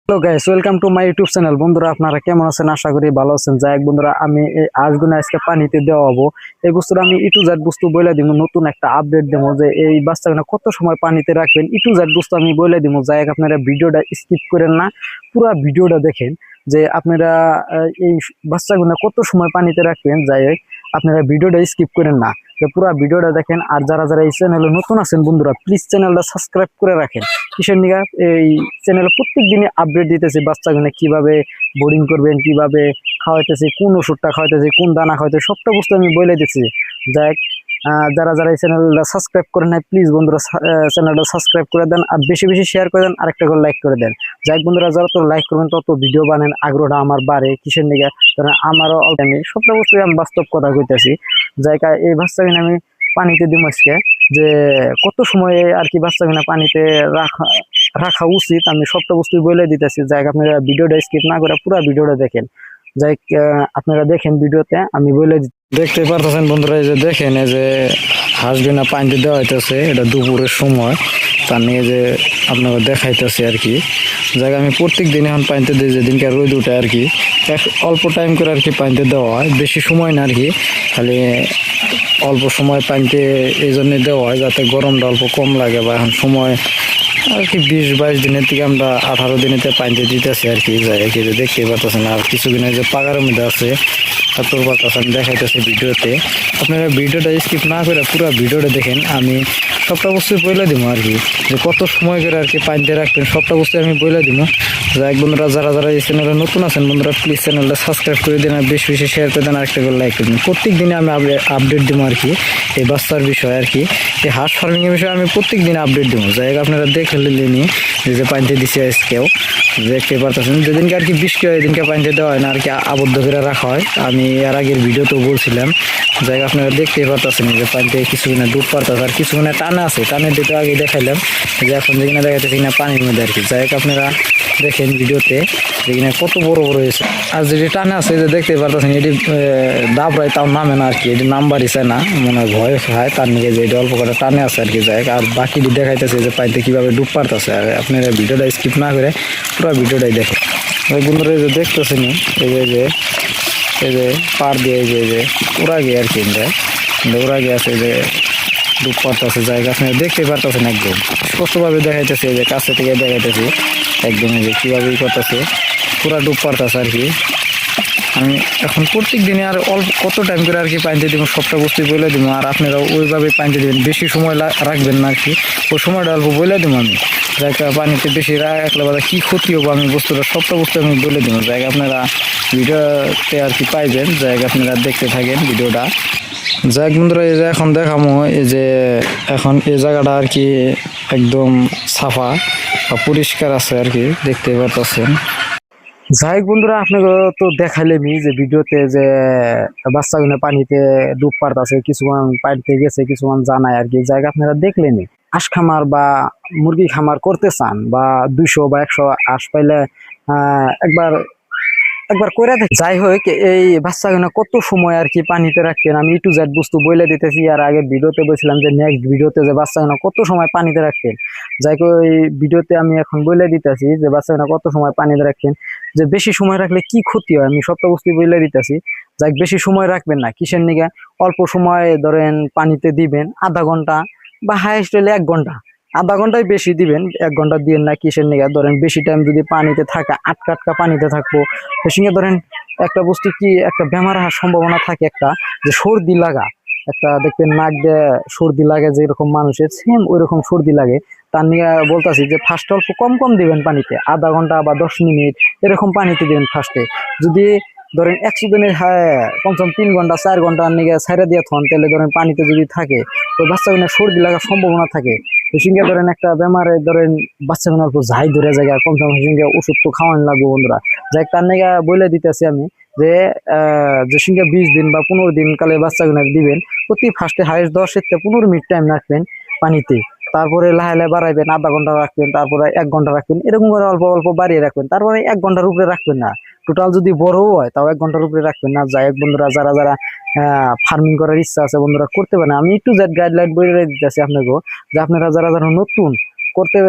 Hello guys, welcome to my YouTube channel. বন্ধুরা, আপনারা কেমন আছেন? আশা করি ভালো আছেন। যাই হোক বন্ধুরা, আমি এই হাঁসগুলো আজকে পানিতে দেওয়া হবো। এই বস্তুটা আমি টু জেড বস্তু বলে দিব, নতুন একটা আপডেট দেবো যে এই বাচ্চাগুলো কত সময় পানিতে রাখবেন। টু জেড বস্তু আমি বলে দিব। যাই হোক, আপনারা ভিডিওটা স্কিপ করেন না, পুরো ভিডিওটা দেখেন যে আপনারা এই বাচ্চাগুলো কত সময় পানিতে রাখবেন। যাই হোক, আপনারা ভিডিওটা স্কিপ করেন না, পুরো ভিডিওটা দেখেন। আর যারা যারা এই চ্যানেলে নতুন আছেন বন্ধুরা, প্লিজ চ্যানেলটা সাবস্ক্রাইব করে রাখেন। কিসের নিগা এই চ্যানেলে প্রত্যেক দিনে আপডেট দিতেছে বাচ্চাগুলো কিভাবে বোর্ডিং করবেন, কিভাবে খাওয়াইতেছে, কোন ওষুধটা খাওয়াইতেছে, কোন দানা খাওয়াইতেছে, সবটা বস্তু আমি বলে দিচ্ছি। যাই যারা যারা এই চ্যানেলটা সাবস্ক্রাইব করেন নাই, প্লিজ বন্ধুরা চ্যানেলটা সাবস্ক্রাইব করে দেন, আর বেশি বেশি শেয়ার করে দেন, আরেকটা করে লাইক করে দেন। যাই বন্ধুরা, যত লাইক করবেন তত ভিডিও বানান, আগ্রহটা আমার বাড়ে। কিসের নিগা, কারণ আমারও আমি সবটা বস্তু আমি বাস্তব কথা কইতেছি। জায়গা এই বাচ্চাগুলো আমি পানিতে দিব আজকে, যে কত সময় আর কি বাচ্চাগুলো পানিতে রাখা রাখা উচিত আমি সবটা বস্তু বলে দিতেছি। যাই আপনারা ভিডিওটা স্কিপ না করে পুরো ভিডিওটা দেখেন। যাই আপনারা দেখেন ভিডিওতে আমি বলে দেখতে পারতেছেন বন্ধুরা, এই যে দেখেন এই যে হাঁসগুলো পানিতে দেওয়া হইতেছে, এটা দুপুরের সময়। তার নিয়ে যে আপনাকে দেখাইতেছে আর কি। যাই আমি প্রত্যেক দিন এখন পানিতে দিই, যেদিনকে রোদ উঠে আর কি, অল্প টাইম করে আর কি পানিতে দেওয়া হয়, বেশি সময় না আর কি, খালি অল্প সময় পানিতে এই জন্য দেওয়া হয় যাতে গরমটা অল্প কম লাগে। বা এখন সময় আর কি 20-22 দিনের থেকে আমরা 18 দিনেতে পানিতে দিতেছি আর কি। যাই আর কি, দেখতেই পারতেছেন। আর কিছুদিনের যে পাগারের মধ্যে আছে তারপর পারতেছেন দেখাইতেছে ভিডিওতে। আপনারা ভিডিওটা স্কিপ না করে পুরো ভিডিওটা দেখেন। আমি সবটা বস্তু বলে দিব আর কি, যে কত সময় করে আর কি পানিতে রাখবেন, সবটা বস্তু আমি বলে দিব। যাই বন্ধুরা, যারা যারা এই চ্যানেলে নতুন আছেন বন্ধুরা, প্লিজ চ্যানেলটা সাবস্ক্রাইব করে দেন, আর বেশি বেশি শেয়ার করে দেন, আরেকটা করে লাইক করে দিন। প্রত্যেক দিনে আমি আপডেট দিব আর কি, এই বাচ্চার বিষয় আর কি, এই হাঁস ফার্মিং এর বিষয়ে আমি প্রত্যেক দিন আপডেট দিব। যাই হোক, আপনারা দেখে নিন যে পানিতে দিচ্ছে আজকেও দেখতে পারতেছেন। যেদিনকে আর কি বৃষ্টি হয় এদিনকে পানিতে দেওয়া হয় না আর কি, আবদ্ধ করে রাখা হয়। আমি এর আগের ভিডিওতেও বলছিলাম। যাই হোক, আপনারা দেখতেই পারতেছেন যে পানিতে কিছুক্ষণে ডুব পারতেছে, আর কিছুক্ষণে টানা আছে, টানের দিতে আগে দেখাইলাম যে এখন যেখানে দেখাচ্ছে কিনা পানির মধ্যে আর কি। যাই হোক, আপনারা দেখেন ভিডিওতে যেখানে কত বড় বড় হয়েছে। আর যেটি টানে আছে যে দেখতে পারতেছেন, এটি দাবড়ায় তাও নামে না আর কি, এটি নাম্বার হিসেবে না, মনে হয় ভয় খায় তার নিয়ে যে এটি অল্প করে টানে আছে আর কি। যাই হোক, আর বাকিটি দেখাইতেছে যে পানিতে কিভাবে ডুব পারতেছে। আর আপনারা ভিডিওটা স্কিপ না করে পুরো ভিডিওটাই দেখেন। বন্ধুরা, এই যে দেখতেছেন এই যে পার দিয়ে এই যে ওরা গিয়ে আর কি, ওরা গিয়ে আছে যে ডুব পারতেছে। জায়গা আপনারা দেখতে পারতেছেন, একদম স্পষ্টভাবে দেখাইতেছে, যে কাছে থেকে দেখাইতেছি একদম যে কিভাবে করতেছে, পুরা ডুব পারতেছে আর কি। আমি এখন প্রত্যেক দিনে আর অল্প কত টাইম করে আর কি পানিতে দিব, সবটা বস্তু বলে দিব। আর আপনারা ওইভাবে পানিতে দেবেন, বেশি সময় রাখবেন না আর কি, ওই সময়টা অল্প বলে দেবো আমি। জায়গা পানিতে বেশি রাখলে বা কী ক্ষতি হবো আমি বস্তুটা সবটা বস্তু আমি বলে দিব। জায়গা আপনারা ভিডিওতে আর কি পাইবেন। জায়গা আপনারা দেখতে থাকেন ভিডিওটা। যাই বন্ধুরা, এই যে এখন দেখামো, এই যে এখন এই জায়গাটা আর কি একদম সাফা বা পরিষ্কার আছে আর কি, দেখতে পারতেছেন। যাই বন্ধুরা, আপনাকে তো দেখাইলেমি যে ভিডিওতে যে বাচ্চাগুলো পানিতে ডুব পারতেছে, কিছুমান পানিতে গেছে, কিছুমান জানায় আর কি। জায়গা আপনারা দেখলেনি। হাঁস খামার বা মুরগি খামার করতে চান, বা 200 বা 100 হাঁস পাইলে একবার একবার করে দেখ। যাই হোক, এই বাচ্চাগুলো কত সময় আর কি পানিতে রাখবেন আমি টু জেড বস্তু বলে দিতেছি। আর আগে ভিডিওতে বলছিলাম যে নেক্সট ভিডিওতে যে বাচ্চাগুলো কত সময় পানিতে রাখবেন। যাই হোক, এই ভিডিওতে আমি এখন বলে দিতেছি যে বাচ্চাগুলো কত সময় পানিতে রাখবেন, যে বেশি সময় রাখলে কি ক্ষতি হয় আমি সবটা বস্তু বলে দিতেছি। যাই বেশি সময় রাখবেন না, কিসের নিগে, অল্প সময় ধরেন পানিতে দিবেন, আধা ঘন্টা বা হাইস্ট হলে 1 ঘন্টা। আধা ঘন্টায় বেশি দিবেন, 1 ঘন্টা দিবেন না। কিসের নিগে, ধরেন বেশি টাইম যদি পানিতে থাকে, আটকা আটকা পানিতে থাকবো, সঙ্গে ধরেন একটা বস্তু কি একটা বেমার হওয়ার সম্ভাবনা থাকে, একটা যে সর্দি লাগা, একটা দেখবেন নাক দিয়ে সর্দি লাগে যেরকম মানুষের, সেম ওই রকম সর্দি লাগে। তার নিয়ে বলতেছি যে ফার্স্টে অল্প কম কম দিবেন পানিতে, আধা ঘন্টা বা 10 মিনিট এরকম পানিতে দিবেন ফার্স্টে। যদি ধরেন 100 দিনের কমসে কম 3 ঘন্টা 4 ঘন্টার নিয়ে ছাইড়া দিয়ে থন, তাহলে ধরেন পানিতে যদি থাকে ওই বাচ্চাগুলো সর্দি লাগার সম্ভাবনা থাকে। সঙ্গে ধরেন একটা বেমারে ধরেন বাচ্চাগুলো অল্প ঝাই ধরে যায়, কমসে কম সঙ্গে ওষুধ তো খাওয়ানো লাগবে বন্ধুরা। যাই তার নিয়ে বলে দিতেছি আমি যে সঙ্গে 20 দিন বা 15 দিন কালে বাচ্চাগুলো দিবেন। প্রতি ফার্স্টে হাইস্ট 10 থেকে 15 মিনিট টাইম রাখবেন পানিতে, তারপরে লাহে লাহে বাড়াইবেন, আধা ঘন্টা রাখবেন, তারপরে 1 ঘন্টা রাখবেন, এরকম করে অল্প অল্প বাড়িয়ে রাখবেন। তারপরে 1 ঘন্টার উপরে রাখবেন না, টোটাল যদি বড় হয় তাও 1 ঘন্টার উপরে রাখবেন না। যাই হোক বন্ধুরা, যারা যারা ফার্মিং করার ইচ্ছা আছে বন্ধুরা করতে পারেন। আমি একটু জেড গাইডলাইন বলে দিতেছি আপনাকে, যে আপনারা যারা যারা নতুন করতে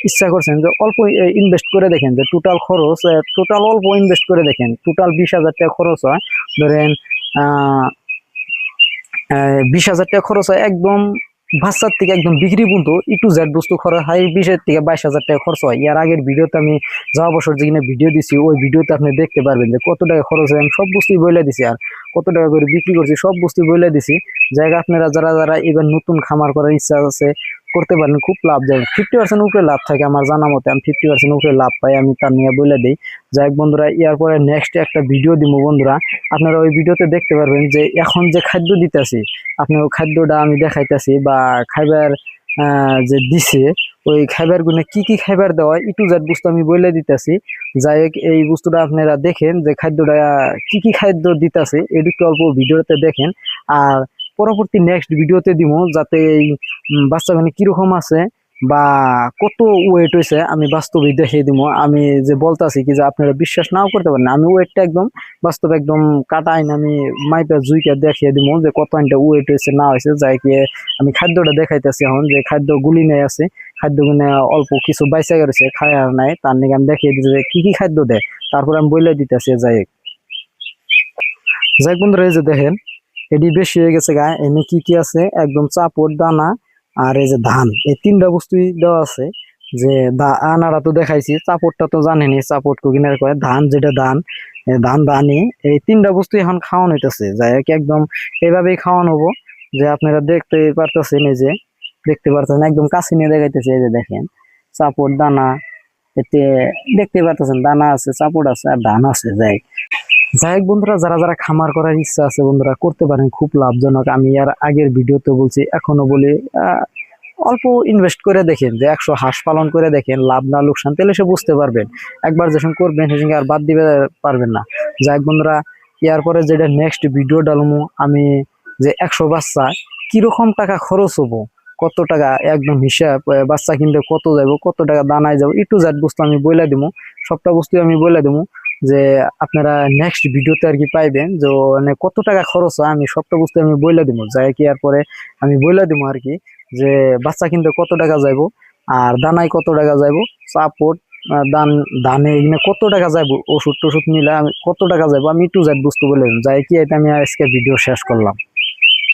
ইচ্ছা করছেন যে অল্প ইনভেস্ট করে দেখেন, যে টোটাল খরচ টোটাল অল্প ইনভেস্ট করে দেখেন, টোটাল 20,000 টাকা খরচ হয় ধরেন, 20,000 টাকা খরচ হয় একদম বাচ্চার থেকে একদম বিক্রি পর্যন্ত E to Z বস্তু খরচ হয় 20,000 থেকে 22,000 টাকা খরচ হয়। এর আগের ভিডিওতে আমি যাওয়া বছর যেখানে ভিডিও দিছি ওই ভিডিওতে আপনি দেখতে পারবেন যে কত টাকা খরচ হয়, আমি সব বস্তুই বলে দিছি, আর কত টাকা করে বিক্রি করছি সব বস্তু বলে দিছি। জায়গা আপনারা যারা যারা এবার নতুন খামার করার ইচ্ছা আছে করতে পারেন, খুব লাভজনক। 50% উপরে লাভ থাকে আমার জানা মতে, আমি 50% উপরে লাভ পাই, আমি তার নিয়ে বলে দিই। যাই হোক বন্ধুরা, এর পরে নেক্সট একটা ভিডিও দিব বন্ধুরা, আপনারা ওই ভিডিওতে দেখতে পারবেন যে এখন যে খাদ্য দিতেছি আপনার ওই খাদ্যটা আমি দেখাইতেছি, বা খাইবার যে দিছে ওই খাইবার গুনে কি কি খাইবার দেওয়া E to Z বস্তু আমি বলে দিতেছি। যাই হোক এই বস্তুটা আপনারা দেখেন যে খাদ্যটা কি কি খাদ্য দিতেছে, এদিকে অল্প ভিডিওতে দেখেন। আর পরবর্তী নেক্সট ভিডিওতে দিব যাতে এই বাচ্চাগুলো কিরকম আছে বা কত ওয়েট হয়েছে আমি বাস্তবে দেখিয়ে দিব। আমি যে বলতাছি কি যে আপনারা বিশ্বাস নাও করতে পারেন, আমি ওয়েটটা একদম বাস্তবে একদম কাটা আইন আমি মাইপা জুইকা দেখিয়ে দিব যে কত আইনটা ওয়েট হয়েছে না হয়েছে। যাই কি আমি খাদ্যটা দেখাইতেছি এখন, যে খাদ্য গুলি নাই আছে, খাদ্যগুলো অল্প কিছু বাইসা গেছে খায় আর নাই, তার নিয়ে আমি দেখিয়ে দিচ্ছি যে কি কি খাদ্য দেয়, তারপর আমি বলে দিতেছি। যাই যাই বন্ধুরা, এই যে দেখেন এটি বেশি হয়ে গেছে গা, এনে কি কি আছে একদম চাপড় দানা আর এই যে ধান, এই তিনটা বস্তুই দেওয়া আছে। যে আনারা তো দেখাইছি, চাপড়টা তো জানেনি, চাপড় কিনারে কয় ধান, যেটা ধান ধান দানি, এই তিনটা বস্তু এখন খাওয়ানো হইতেছে। যাই হোক একদম এইভাবেই খাওয়ানো হবো, যে আপনারা দেখতে পারতেছেন, এই যে দেখতে পারতেছেন একদম কাছে নিয়ে দেখাইতেছে। এই যে দেখেন চাপড় দানা, এতে দেখতে পারতেছেন দানা আছে, চাপড় আছে আর ধান আছে। যাই হোক বন্ধুরা, যারা যারা খামার করার ইচ্ছা আছে বন্ধুরা করতে পারেন, খুব লাভজনক। আমি আর আগের ভিডিওতে বলছি এখনো বলি, অল্প ইনভেস্ট করে দেখেন, যে 100 হাঁস পালন করে দেখেন লাভ না লোকসান, তাহলে সে বুঝতে পারবেন। একবার যখন করবেন সেসঙ্গে আর বাদ দিবে পারবেন না। যাই হোক বন্ধুরা, ইয়ার পরে যেটা নেক্সট ভিডিও ডালমু আমি, যে 100 বাচ্চা কিরকম টাকা খরচ হবো, কত টাকা একদম হিসাব, বাচ্চা কিনতে কত যাবো, কত টাকা দানায় যাবো, E to Z বস্তু আমি বলে দিব, সবটা বস্তু আমি বলে দেবো। যে আপনারা নেক্সট ভিডিওতে আর কি পাইবেন যে মানে কত টাকা খরচ হয়, আমি সবটা বস্তু আমি বলে দিব। যাই কি এর পরে আমি বলে দিব আর কি, যে বাচ্চা কিনতে কত টাকা যাইবো, আর দানায় কত টাকা যাইবো, সাপোর্ট ধানে এখানে কত টাকা যাইবো, ওষুধ টষুধ মিলে আমি কত টাকা যাইবো, আমি E to Z বস্তু বলে দিব। যাই কি এটা আমি আজকে ভিডিও শেষ করলাম।